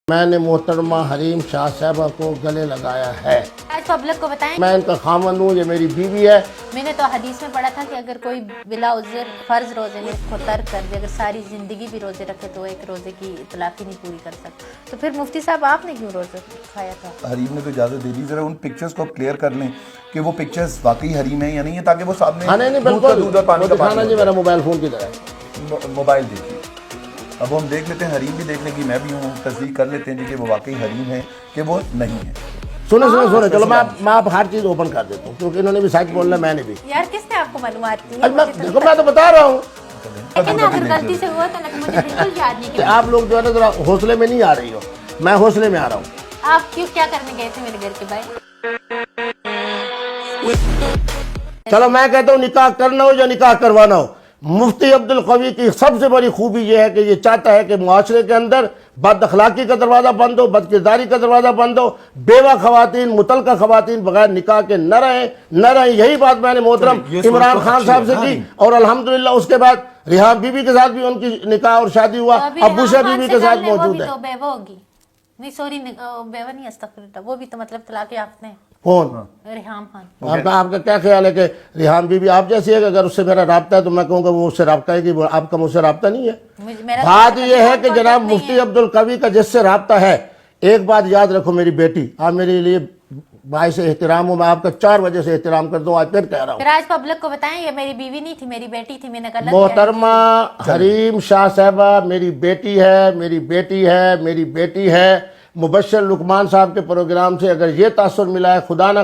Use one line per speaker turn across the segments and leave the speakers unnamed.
میں نے محترمہ حریم شاہ صاحبہ کو گلے لگایا ہے.
آج پبلک کو بتائیں.
میں ان کا خامن ہوں, یہ میری بیوی ہے.
میں نے تو حدیث میں پڑھا تھا کہ اگر کوئی بلا عذر فرض روزے میں کو ترک کر دے, اگر ساری زندگی بھی روزے رکھے تو ایک روزے کی اطلاق ہی نہیں پوری کر سکتا. تو پھر مفتی صاحب آپ نے کیوں روزہ کھایا تھا؟
حریم نے تو اجازت دے دی. ذرا ان پکچرز کو کلیئر کر لیں کہ وہ پکچرز واقعی حریم ہیں یا نہیں ہے, تاکہ وہ سامنے
نہیں بالکل وہ دکھانا جی میرا موبائل فون کی طرح.
موبائل دیکھیے. اب ہم دیکھ لیتے ہیں, حریم بھی دیکھ لیں گی, میں بھی ہوں, تصدیق کر لیتے ہیں جی کہ وہ واقعی حریم ہے کہ وہ نہیں ہے.
سنیں چلو میں آپ ہر چیز اوپن کر دیتا ہوں, کیونکہ انہوں نے بھی سچ بولنا, میں نے بھی.
یار کس نے آپ کو معلومات دی؟
دیکھو میں تو بتا رہا ہوں.
لیکن اگر غلطی سے ہوا تو مجھے بالکل یاد نہیں کہ
آپ لوگ جو ہے نا ذرا حوصلے میں نہیں آ رہی ہو, میں حوصلے میں آ رہا ہوں.
آپ کیوں کیا کرنے گئے تھے میرے گھر کے باہر؟
چلو میں کہتا ہوں نکاح کرنا ہو یا نکاح کروانا ہو, مفتی عبدالقوی کی سب سے بڑی خوبی یہ ہے کہ یہ چاہتا ہے کہ معاشرے کے اندر بد اخلاقی کا دروازہ بند ہو, بد کرداری کا دروازہ بند ہو, بیوہ خواتین, مطلقہ خواتین بغیر نکاح کے نہ رہیں. یہی بات میں نے محترم عمران خان صاحب سے کی, اور الحمدللہ اس کے بعد ریحان بی بی کے ساتھ بھی ان کی نکاح اور شادی ہوا. ابو شاہ بی بی کے ساتھ موجود ہے.
وہ بھی تو بیوہ ہوگی, نہیں سوری بیوہ نہیں, استغفر اللہ, وہ بھی تو مطلب طلاق یافتہ ہیں.
کون؟
ریحان خان.
آپ کا کیا خیال ہے کہ ریحان بی بی آپ جیسی ہے کہ اگر اس سے میرا رابطہ ہے تو میں کہوں گا وہ اس سے رابطہ ہے, کہ آپ کا مجھ سے رابطہ نہیں ہے؟ بات یہ ہے کہ جناب مفتی عبدالقوی کا جس سے رابطہ ہے, ایک بات یاد رکھو میری بیٹی, آپ میرے لیے باعث احترام ہوں, میں آپ کا 4 وجہ سے احترام کرتا ہوں, آج پھر کہہ رہا ہوں.
پھر آج پبلک کو بتائیں یہ میری بیوی نہیں تھی, میری بیٹی تھی, میں نے غلط.
محترمہ حریم شاہ صاحبہ میری بیٹی ہے, میری بیٹی ہے, میری بیٹی ہے. مبشر لقمان صاحب کے پروگرام سے اگر یہ تاثر ملا ہے, خدا نہ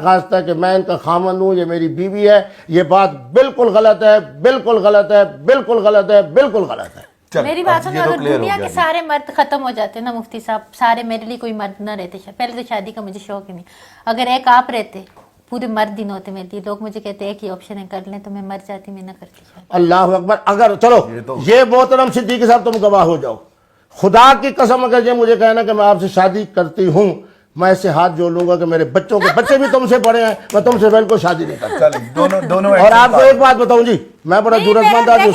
خواستہ کہ میں ان کا خامن ہوں, یہ میری بیوی ہے, یہ بات بالکل غلط ہے, بالکل غلط ہے, بالکل غلط ہے, بالکل غلط ہے.
میری بات سنو, اگر دنیا کے سارے مرد ختم ہو جاتے نا مفتی صاحب, سارے, میرے لیے کوئی مرد نہ رہتے. پہلے تو شادی کا مجھے شوق ہی نہیں, اگر ایک آپ رہتے پورے مرد دن ہوتے میرے لیے. لوگ مجھے کہتے ایک ہی آپشن ہے, کر لیں, تو میں مر جاتی, میں نہ کرتی شادی.
اللہ اکبر. اگر چلو یہ محترم صدیقی صاحب تم گواہ ہو جاؤ, خدا کی قسم اگر یہ مجھے کہنا کہ میں آپ سے شادی کرتی ہوں, میں اس سے ہاتھ جوڑ لوں گا کہ میرے بچوں کے بچے بھی تم سے بڑے ہیں, میں تم سے بالکل شادی نہیں کرتا. اور آپ کو ایک بات بتاؤں جی, میں بڑا ضرورت مند آدمی.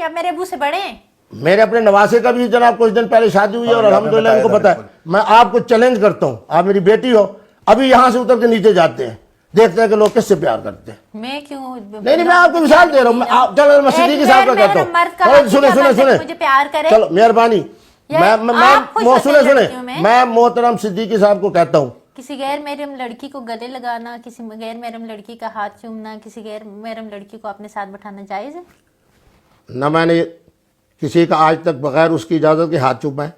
میرے ابو سے بڑے ہیں.
میرے اپنے نواسے کا بھی جناب کچھ دن پہلے شادی ہوئی ہے, اور الحمدللہ ان کو پتا ہے. میں آپ کو چیلنج کرتا ہوں, آپ میری بیٹی ہو, ابھی یہاں سے اتر کے نیچے جاتے ہیں, دیکھتے ہیں کہ لوگ کس سے پیار کرتے ہیں.
میں کیوں
نہیں میں آپ کو مثال دے رہا ہوں. چلو میں صدیقی صاحب کا کہتا ہوں, سنیں چلو مہربانی, میں محترم صدیقی صاحب کو کہتا ہوں,
کسی غیر محرم لڑکی کو گلے لگانا, کسی غیر محرم لڑکی کا ہاتھ چومنا, کسی غیر محرم لڑکی کو اپنے ساتھ بٹھانا جائز ہے؟
نہ میں نے کسی کا آج تک بغیر اس کی اجازت کے ہاتھ چوما ہے,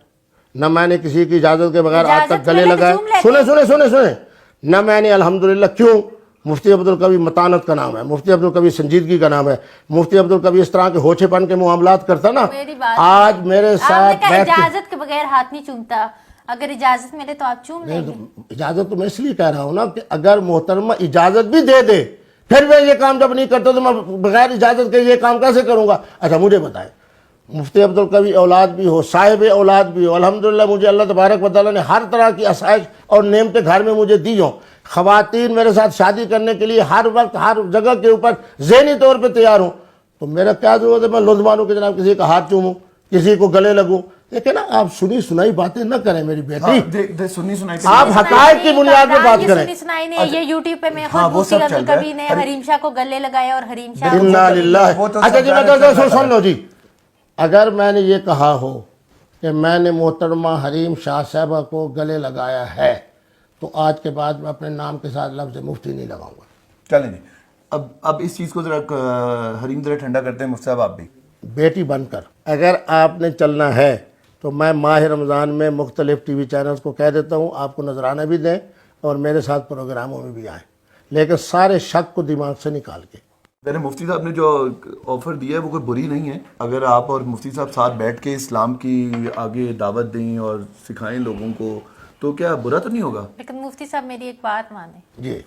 نہ میں نے کسی کی اجازت کے بغیر آج تک گلے لگائے. سنیں نہ میں نے الحمدللہ. کیوں؟ مفتی عبدالقوی متانت کا نام ہے, مفتی عبدالقوی سنجیدگی کا نام ہے, مفتی عبدالقوی اس طرح کے ہوچے پن کے معاملات کرتا نا. آج میرے ساتھ
اجازت کے بغیر ہاتھ نہیں چومتا, اگر اجازت ملے تو آپ چوم لیں گے.
اجازت تو میں اس لیے کہہ رہا ہوں نا کہ اگر محترمہ اجازت بھی دے دے, پھر میں یہ کام جب نہیں کرتا تو میں بغیر اجازت کے یہ کام کیسے کروں گا؟ اچھا مجھے بتائیں, مفتی عبدالقوی اولاد بھی ہو, صاحب اولاد بھی ہو, الحمدللہ مجھے اللہ تبارک و تعالیٰ نے ہر طرح کی آسائش اور نعمتیں گھر میں مجھے دی ہوں. خواتین میرے ساتھ شادی کرنے کے لیے ہر وقت ہر جگہ کے اوپر ذہنی طور پہ تیار ہوں, تو میرا کیا ضرورت ہے میں لوز مانوں کہ جناب کسی کا ہاتھ چوموں, کسی کو گلے لگوں؟ لیکن آپ سنی سنائی باتیں نہ کریں میری بیٹی, آپ حقائق کی بنیاد پہ بات کریں.
یہ یوٹیوب پہ میں خود مفتی عبدالقوی نے حریم شاہ کو گلے لگایا, اور حریم شاہ
انا للہ. اچھا جی سن لو جی, اگر میں نے یہ کہا ہو کہ میں نے محترمہ حریم شاہ صاحبہ کو گلے لگایا ہے, تو آج کے بعد میں اپنے نام کے ساتھ لفظ مفتی نہیں لگاؤں گا.
چلیں جی, اب اس چیز کو ذرا حریم ذرا ٹھنڈا کرتے ہیں مفتی صاحب. آپ بھی
بیٹی بن کر اگر آپ نے چلنا ہے تو میں ماہ رمضان میں مختلف ٹی وی چینلز کو کہہ دیتا ہوں آپ کو نذرانہ بھی دیں اور میرے ساتھ پروگراموں میں بھی آئیں, لیکن سارے شک کو دماغ سے نکال کے.
میں نے مفتی صاحب نے جو آفر دیا ہے وہ کوئی بری نہیں ہے, اگر آپ اور مفتی صاحب ساتھ بیٹھ کے اسلام کی آگے دعوت دیں اور سکھائیں لوگوں کو, تو کیا برا تو نہیں ہوگا؟
لیکن مفتی صاحب میری ایک بات مانیں.
جی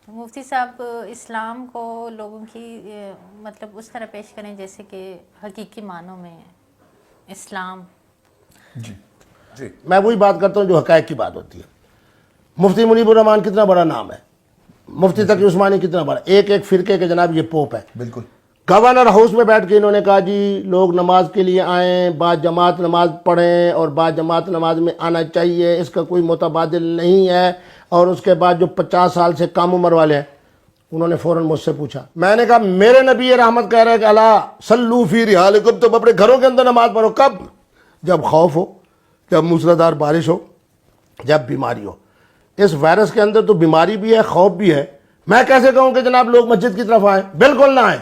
مفتی صاحب اسلام کو لوگوں کی مطلب اس طرح پیش کریں جیسے کہ حقیقی معنوں میں اسلام.
جی
میں وہی بات کرتا ہوں جو حقائق کی بات ہوتی ہے. مفتی منیب الرحمان کتنا بڑا نام ہے, مفتی تقی عثمانی کتنا بڑا, ایک فرقے کے جناب یہ پوپ ہے.
بالکل.
گورنر ہاؤس میں بیٹھ کے انہوں نے کہا جی لوگ نماز کے لیے آئیں، با جماعت نماز پڑھیں اور با جماعت نماز میں آنا چاہیے، اس کا کوئی متبادل نہیں ہے. اور اس کے بعد جو 50 سال سے کم عمر والے ہیں انہوں نے فوراً مجھ سے پوچھا. میں نے کہا میرے نبی رحمت کہہ رہے ہیں کہ الا صلو فی رحالکم، تم اپنے گھروں کے اندر نماز پڑھو. کب؟ جب خوف ہو، جب موسلادھار بارش ہو، جب بیماری ہو. اس وائرس کے اندر تو بیماری بھی ہے، خوف بھی ہے. میں کیسے کہوں کہ جناب لوگ مسجد کی طرف آئیں؟ بالکل نہ آئیں.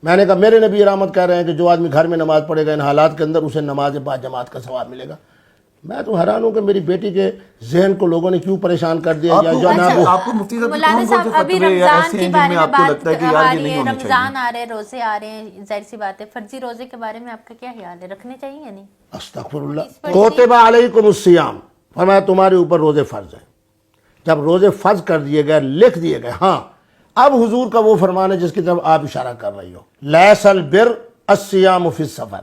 میں نے کہا میرے نبی رحمت کہہ رہے ہیں کہ جو آدمی گھر میں نماز پڑھے گا ان حالات کے اندر اسے نماز با جماعت کا ثواب ملے گا. میں تو حیران ہوں کہ میری بیٹی کے ذہن کو لوگوں نے کیوں پریشان کر دیا.
آپ کو مفتی صاحب
مولانا صاحب ابھی رمضان کے بارے میں بات آ رہی ہے، رمضان آ رہے ہیں، روزے آ رہے ہیں، ظاہر سی بات ہے فرضی روزے کے بارے میں آپ کا کیا خیال ہے، رکھنے چاہیے یا نہیں؟
استغفر اللہ. کوتب علیکم الصیام، فرمایا تمہارے اوپر روزے فرض ہیں. جب روزے فرض کر دیے گئے، لکھ دیے گئے. ہاں اب حضور کا وہ فرمان ہے جس کی طرف آپ اشارہ کر رہی ہو، لیس البر الصیام فی السفر.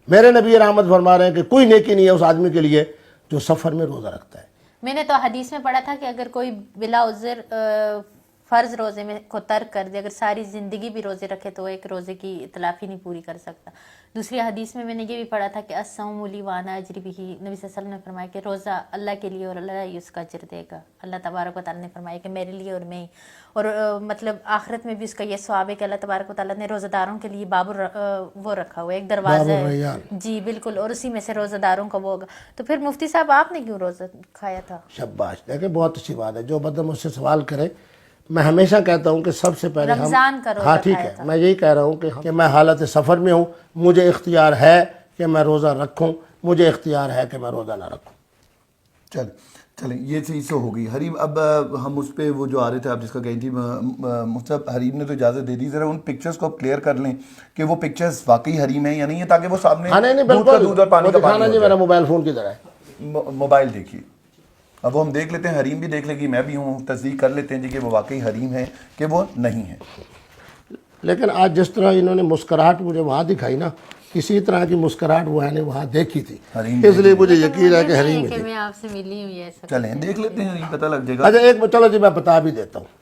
میرے نبی رحمت فرما رہے ہیں کہ کوئی نیکی نہیں ہے اس آدمی کے لیے جو سفر میں روزہ رکھتا ہے.
میں نے تو حدیث میں پڑھا تھا کہ اگر کوئی بلا عذر فرض روزے میں کو ترک کر دے، اگر ساری زندگی بھی روزے رکھے تو ایک روزے کی تلافی نہیں پوری کر سکتا. دوسری حدیث میں نے یہ بھی پڑھا تھا کہ الصوم لی وانا اجر بھی، نبی صلی اللہ علیہ وسلم نے فرمایا کہ روزہ اللہ کے لیے اور اللہ ہی اس کا اجر دے گا. اللہ تبارک و تعالیٰ نے فرمایا کہ میرے لیے اور میں، اور مطلب آخرت میں بھی اس کا یہ ثواب ہے کہ اللہ تبارک و تعالیٰ نے روزہ داروں کے لیے باب وہ رکھا ہوا ہے، ایک دروازہ ہے. جی بالکل، اور اسی میں سے روزہ داروں کا وہ ہوگا. تو پھر مفتی صاحب آپ نے کیوں روزہ کھایا تھا؟
شاباش، دیکھیں بہت اچھی بات ہے. جو بندہ مجھ سے سوال کرے میں ہمیشہ کہتا ہوں کہ سب سے پہلے
رمضان کا روزہ
ہاں ٹھیک ہے، میں یہی کہہ رہا ہوں کہ میں حالت سفر میں ہوں، مجھے اختیار ہے کہ میں روزہ رکھوں، مجھے اختیار ہے کہ میں روزہ نہ رکھوں.
چلیں یہ چیز تو ہو گئی. حریم اب ہم اس پہ وہ جو آ رہے تھے آپ جس کا کہیں تھی مصطفیٰ، حریم نے تو اجازت دے دی، ذرا ان پکچرز کو کلیئر کر لیں کہ وہ پکچرز واقعی حریم ہیں یا نہیں ہے، تاکہ وہ سامنے دودھ کا دودھ اور پانی کا پانی.
جی میرا موبائل فون کی طرح ہے.
موبائل دیکھیے، اب وہ ہم دیکھ لیتے ہیں، حریم بھی دیکھ لے گی، میں بھی ہوں، تصدیق کر لیتے ہیں جی کہ وہ واقعی حریم ہے کہ وہ نہیں ہے.
لیکن آج جس طرح انہوں نے مسکراہٹ مجھے وہاں دکھائی نا، اسی طرح کی مسکراہٹ وہ میں نے وہاں دیکھی تھی، اس لیے مجھے یقین ہے کہ حریم ہے.
میں آپ سے ملی ہوئی ہے.
چلیں دیکھ لیتے ہیں، پتہ لگ جائے گا.
اچھا ایک چلو جی میں بتا بھی دیتا ہوں،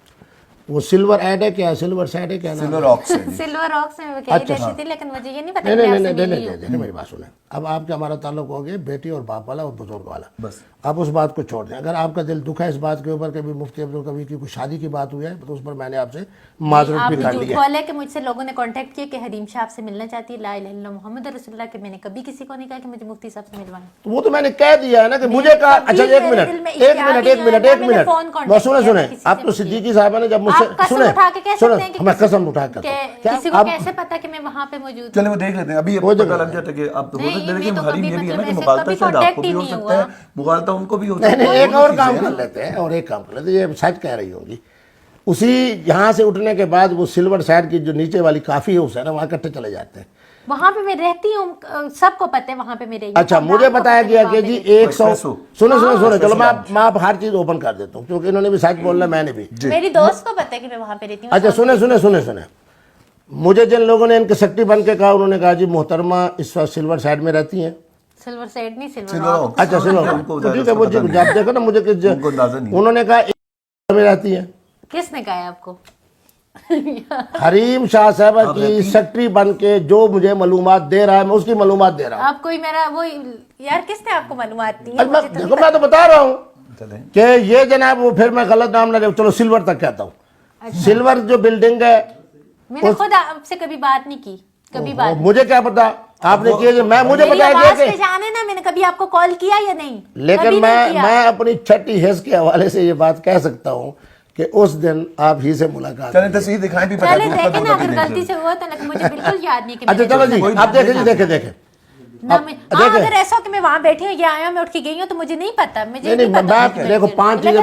وہ سلور ایڈ ہے کیا، سلور سیڈ ہے کیا؟
سلور آکس ہے.
سلور آکس میں کہہ رہی تھی لیکن مجھے یہ نہیں پتا.
نہیں میری بات سنیں. اب آپ کے ہمارا تعلق ہو گیا بیٹی اور باپ والا اور بزرگ والا،
بس
آپ اس بات کو چھوڑ دیں. اگر آپ کا دل دکھا ہے اس بات کے اوپر کہ مفتی عبدالقوی کی کوئی شادی کی بات ہوئی ہے تو اس پر میں نے آپ سے معذرت بھی کر لی ہے.
کھولے کہ مجھ سے لوگوں نے کانٹیکٹ کیا کہ حریم شاہ آپ سے ملنا چاہتی ہے، لا الہ الا اللہ محمد رسول اللہ، کہ میں نے کبھی کسی کو نہیں کہا کہ مجھے مفتی صاحب سے ملوانا.
وہ تو میں نے کہہ دیا ہے نا کہ مجھے کہا. اچھا ایک منٹ سنیں. آپ تو صدیقی صاحبہ نے جب مجھ سے میں قسم اٹھا کر
کسی کو کیسے پتا کہ میں وہاں پہ موجود.
چلیں وہ دیکھ لیتے ہیں. ابھی پتہ لگ جاتا ہے کہ آپ دیکھیں حریم یہ بھی ہے نا کہ مغالطہ شاید آپ کو بھی ہو سکتا ہے، مغالطہ ان کو بھی ہو سکتا ہے.
ایک اور کام کر لیتے ہیں، اور ایک کام کر لیتے ہیں، یہ سچ کہہ رہی ہوگی. اسی یہاں سے اٹھنے کے بعد وہ سلور سائڈ کی جو نیچے والی کافی ہے اسے نا وہاں اکٹھے چلے جاتے ہیں.
وہاں پہ میں رہتی ہوں، سب کو پتہ ہے وہاں پہ میں رہی ہوں.
اچھا مجھے بتایا گیا کہ جی 100 سنیں چلو میں آپ ہر چیز اوپن کر دیتا ہوں کیونکہ انہوں نے بھی سچ بولنا، میں نے بھی.
میری دوست کو پتہ ہے کہ میں وہاں پہ رہتی ہوں.
اچھا سنیں مجھے جن لوگوں نے ان کے سیکرٹری بن کے کہا، انہوں نے کہا جی محترمہ اس وقت سلور سائڈ میں رہتی ہیں.
سلور سائڈ نہیں، سلور.
اچھا ٹھیک ہے، مجھے جب دیکھو نا مجھے انہوں نے کہا میں رہتی ہیں.
کس نے کہا آپ کو؟
حریم شاہ صاحبہ کی سیکرٹری بن کے جو مجھے معلومات دے رہا ہے میں اس کی معلومات دے رہا ہوں.
آپ کوئی میرا وہ یار کس نے آپ کو معلومات دی؟
دیکھو میں تو بتا رہا ہوں کہ یہ جناب وہ پھر میں غلط نام نہ لے، چلو سلور تک کہتا ہوں. سلور جو بلڈنگ ہے
میں نے خود آپ سے کبھی بات نہیں کی، کبھی بات.
مجھے کیا پتا آپ نے کیا، میں مجھے بتایا گیا کہ
جانے نا میں نے کبھی آپ کو کال کیا یا نہیں.
لیکن میں اپنی چھٹی حص کے حوالے سے یہ بات کہہ سکتا ہوں کہ اس دن آپ ہی سے ملاقات.
چلیں تصویر دکھائیں بھی پتہ
چلیں دیکھیں نا، اگر غلطی سے ہوا تو مجھے بالکل یاد نہیں کہ.
اچھا چلو جی آپ دیکھیں
اگر ایسا کہ میں وہاں بیٹھی ہوں یا آیا میں اٹھ کے گئی ہوں تو مجھے نہیں پتا. مجھے
دیکھو 5 چیزیں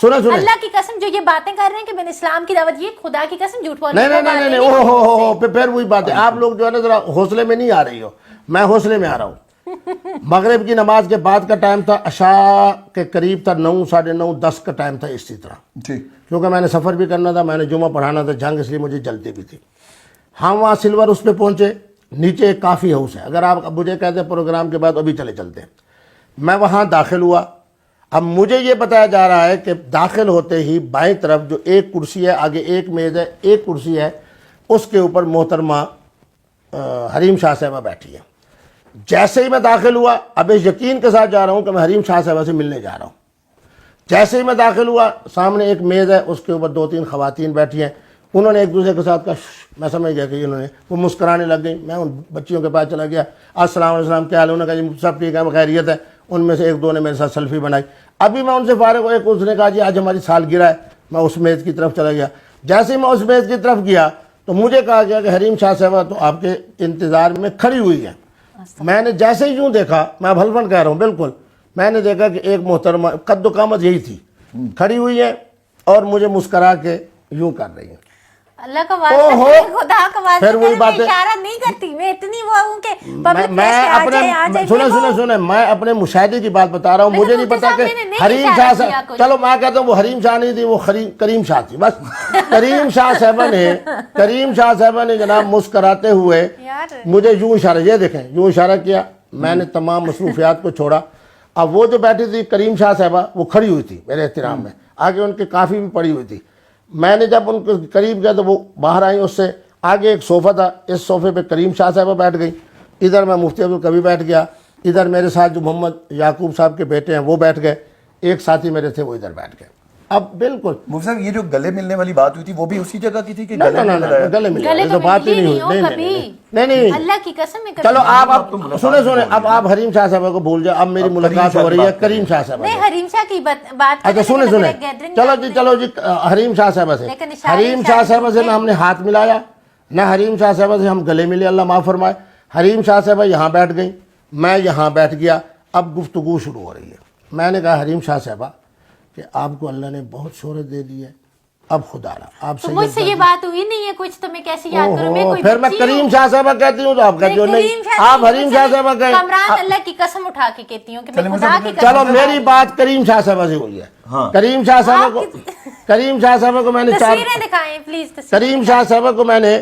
سنیں اللہ کی قسم جو یہ باتیں کر رہے ہیں کہ میں نے اسلام کی دعوت، یہ خدا کی قسم جھوٹ بول رہے ہیں.
نہیں اوہ پھر وہی بات ہے، آپ لوگ جو ہے نا ذرا حوصلے میں نہیں آ رہی ہو، میں حوصلے میں آ رہا ہوں. مغرب کی نماز کے بعد کا ٹائم تھا، عشاء کے قریب تھا 9 ساڑھے 9 10 کا ٹائم تھا اسی طرح، کیونکہ میں نے سفر بھی کرنا تھا، میں نے جمعہ پڑھانا تھا جنگ، اس لیے مجھے جلدی بھی تھی. ہم وہاں سلور اس پہ پہنچے، نیچے ایک کافی ہاؤس ہے، اگر آپ مجھے کہتے ہیں پروگرام کے بعد ابھی چلتے ہیں. میں وہاں داخل ہوا. اب مجھے یہ بتایا جا رہا ہے کہ داخل ہوتے ہی بائیں طرف جو ایک کرسی ہے، آگے ایک میز ہے، ایک کرسی ہے، اس کے اوپر محترمہ حریم شاہ صاحبہ بیٹھی ہیں. جیسے ہی میں داخل ہوا, اب اس یقین کے ساتھ جا رہا ہوں کہ میں حریم شاہ صاحبہ سے ملنے جا رہا ہوں. جیسے ہی میں داخل ہوا, سامنے ایک میز ہے, اس کے اوپر 2-3 خواتین بیٹھی ہیں. انہوں نے ایک دوسرے کے ساتھ کہا, میں سمجھ گیا کہ انہوں نے, وہ مسکرانے لگ گئی. میں ان بچیوں کے پاس چلا گیا, السلام علیکم, کیا حال ہے؟ انہوں نے کہا جی سب ٹھیک ہے, خیریت ہے. ان میں سے ایک دو نے میرے ساتھ سیلفی بنائی. ابھی میں ان سے فارغ ہوا, ایک اس نے کہا جی آج ہماری سالگرہ ہے. میں اس میز کی طرف چلا گیا. جیسے ہی میں اس میز کی طرف گیا تو مجھے کہا گیا کہ حریم شاہ صاحبہ تو آپ کے انتظار میں کھڑی ہوئی ہے. میں نے جیسے ہی یوں دیکھا, میں اب ہلفن کہہ رہا ہوں بالکل, میں نے دیکھا کہ ایک محترمہ قد و قامت یہی تھی, کھڑی ہوئی ہے اور مجھے مسکرا کے یوں کر رہی ہیں.
اللہ کا واسطہ, خدا کا واسطہ,
پھر وہی بات ہے,
اشارہ نہیں کرتی میں, اتنی وہ ہوں کہ پبلک
میں اپنے سنیں میں اپنے مشاہدے کی بات بتا رہا ہوں. مجھے نہیں پتا کہ حریم شاہ صاحب, چلو میں کہتا ہوں وہ حریم شاہ نہیں تھی, وہ کریم شاہ تھی بس. کریم شاہ صاحبہ نے جناب مسکراتے ہوئے مجھے یوں اشارہ, یہ دیکھیں یوں اشارہ کیا. میں نے تمام مصروفیات کو چھوڑا. اب وہ جو بیٹھی تھی کریم شاہ صاحبہ, وہ کھڑی ہوئی تھی میرے احترام میں, آگے ان کے کافی بھی پڑی ہوئی تھی. میں نے جب ان کے قریب گیا تو وہ باہر آئیں. اس سے آگے ایک صوفہ تھا, اس صوفے پہ کریم شاہ صاحبہ بیٹھ گئی. ادھر میں مفتی عبدالقوی بیٹھ گیا. ادھر میرے ساتھ جو محمد یعقوب صاحب کے بیٹے ہیں وہ بیٹھ گئے. ایک ساتھی میرے تھے وہ ادھر بیٹھ گئے. اب بالکل
مفتی صاحب یہ جو گلے ملنے والی بات ہوئی تھی وہ بھی اسی جگہ کی تھی کہ
گلے ملے تو بات ہی نہیں ہوئی. نہیں,
اللہ کی قسم.
چلو آپ سنیں, اب آپ حریم شاہ صاحبہ کو بھول جائے. اب میری ملاقات ہو رہی ہے کریم شاہ صاحبہ.
نہیں, حریم شاہ کی بات.
اچھا سنیں, چلو جی حریم شاہ صاحبہ سے, حریم شاہ صاحبہ سے نہ ہم نے ہاتھ ملایا, نہ حریم شاہ صاحبہ سے ہم گلے ملے, اللہ معاف فرمائے. حریم شاہ صاحبہ یہاں بیٹھ گئیں, میں یہاں بیٹھ گیا. اب گفتگو شروع ہو رہی ہے. میں نے کہا حریم شاہ صاحبہ کہ آپ کو اللہ نے بہت شہرت دے دی ہے, اب خدا رہا آپ سے
مجھ سے یہ بات ہوئی نہیں ہے کچھ, تو میں کیسے یاد کروں؟
پھر میں کریم شاہ صاحبہ کہتی ہوں تو آپ کہتی ہو نہیں, آپ حریم شاہ صاحبہ کہیں.
کامران اللہ کی قسم اٹھا کے کہتی ہوں کہ میں خدا کی قسم.
چلو میری بات کریم شاہ صاحبہ سے ہوئی ہے. کریم شاہ صاحبہ کو میں نے
تصویریں دکھائیں پلیز.
کریم شاہ صاحبہ کو میں نے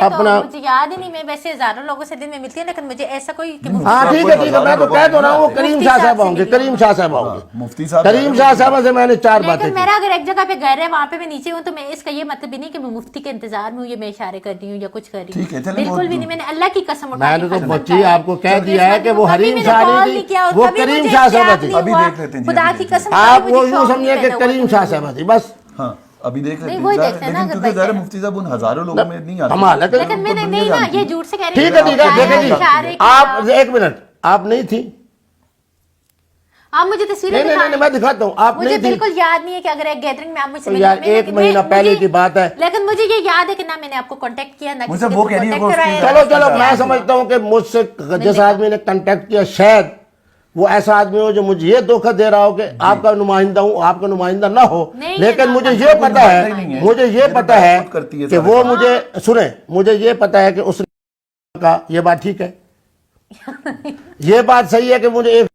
اپنا, مجھے یاد ہی نہیں, میں ویسے ہزاروں لوگوں سے دن میں ملتی ہوں لیکن مجھے ایسا کوئی.
ہاں ٹھیک ہے, میں تو کہہ دو رہا ہوں وہ کریم شاہ صاحبہ ہوں گے, کریم شاہ صاحبہ ہوں گے.
مفتی صاحب
کریم شاہ صاحبہ سے میں نے 4 باتیں کی.
میرا اگر ایک جگہ پہ گھر ہے وہاں پہ میں نیچے ہوں تو میں اس کا یہ مطلب بھی نہیں کہ میں مفتی کے انتظار میں ہوں, یہ میں اشارے کر رہی ہوں یا کچھ کر رہی ہوں, بالکل بھی نہیں. میں نے اللہ کی قسم اٹھا
میں نے تو بچی آپ کو کہہ دیا ہے کہ وہ حریم شاہ نہیں تھی, وہ کریم شاہ صاحبہ تھی.
ابھی دیکھ لیتے ہیں
خدا کی قسم.
آپ وہ یوں سمجھے کہ کریم شاہ صاحبہ تھی بس.
ہاں ابھی دیکھ لیتے ہیں, کیونکہ ظاہر مفتی صاحب ان ہزاروں لوگوں میں نہیں آتے.
کمال ہے.
لیکن میں نے نہیں نا, یہ جھوٹ سے کہہ رہی
ٹھیک ہے دیکھیں جی, آپ 1 منٹ, آپ نہیں تھی.
آپ مجھے تصویریں
نہیں میں دکھاتا ہوں, آپ نہیں
مجھے
تھی.
بالکل یاد نہیں ہے کہ اگر ایک گیدرنگ میں آپ مجھ سے
یار 1 مہینہ پہلے کی بات ہے,
لیکن مجھے یہ یاد ہے کہ نہ میں نے آپ کو کانٹیکٹ کیا نہ
مجھے وہ کہہ رہی ہے.
چلو میں سمجھتا ہوں کہ مجھ سے جس آدمی نے کانٹیکٹ کیا شاید وہ ایسا آدمی ہو جو مجھے یہ دھوکہ دے رہا ہو کہ آپ کا نمائندہ ہوں, آپ کا نمائندہ نہ ہو. لیکن مجھے یہ پتا ہے کہ وہ مجھے سنیں, مجھے یہ پتا ہے کہ اس نے کہا یہ بات ٹھیک ہے, یہ بات صحیح ہے کہ مجھے ایک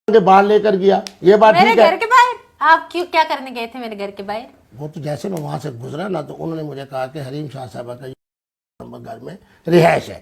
کے باہر لے کر گیا, یہ بات ٹھیک ہے.
میرے گھر کے باہر آپ کیا کرنے گئے تھے میرے گھر کے باہر؟
وہ تو جیسے میں وہاں سے گزرا نا تو انہوں نے مجھے کہا کہ حریم شاہ صاحبہ کا گھر میں رہائش ہے.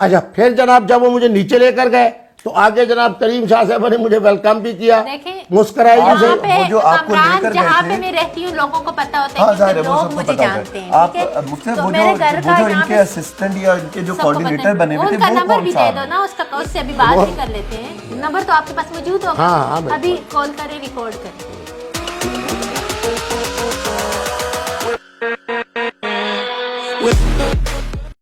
اچھا پھر جناب جب وہ مجھے نیچے لے کر گئے تو آگے جناب کریم شاہ صاحبہ نے مجھے ویلکم بھی کیا, مسکرائی
سے. وہ جو آپ کو لے کر
جہاں پہ میں رہتی ہوں لوگوں کو پتا ہوتا ہے کہ لوگ مجھے جانتے ہیں.
آپ مجھ سے وہ جو ان کے اسسٹنٹ یا ان کے جو کوارڈینیٹر بنے ہوئے تھے
وہ نمبر بھی دے دو نا, اس سے ابھی بات بھی کر لیتے ہیں. نمبر تو آپ کے پاس موجود ہوگا, ابھی کال کریں, ریکارڈ کریں.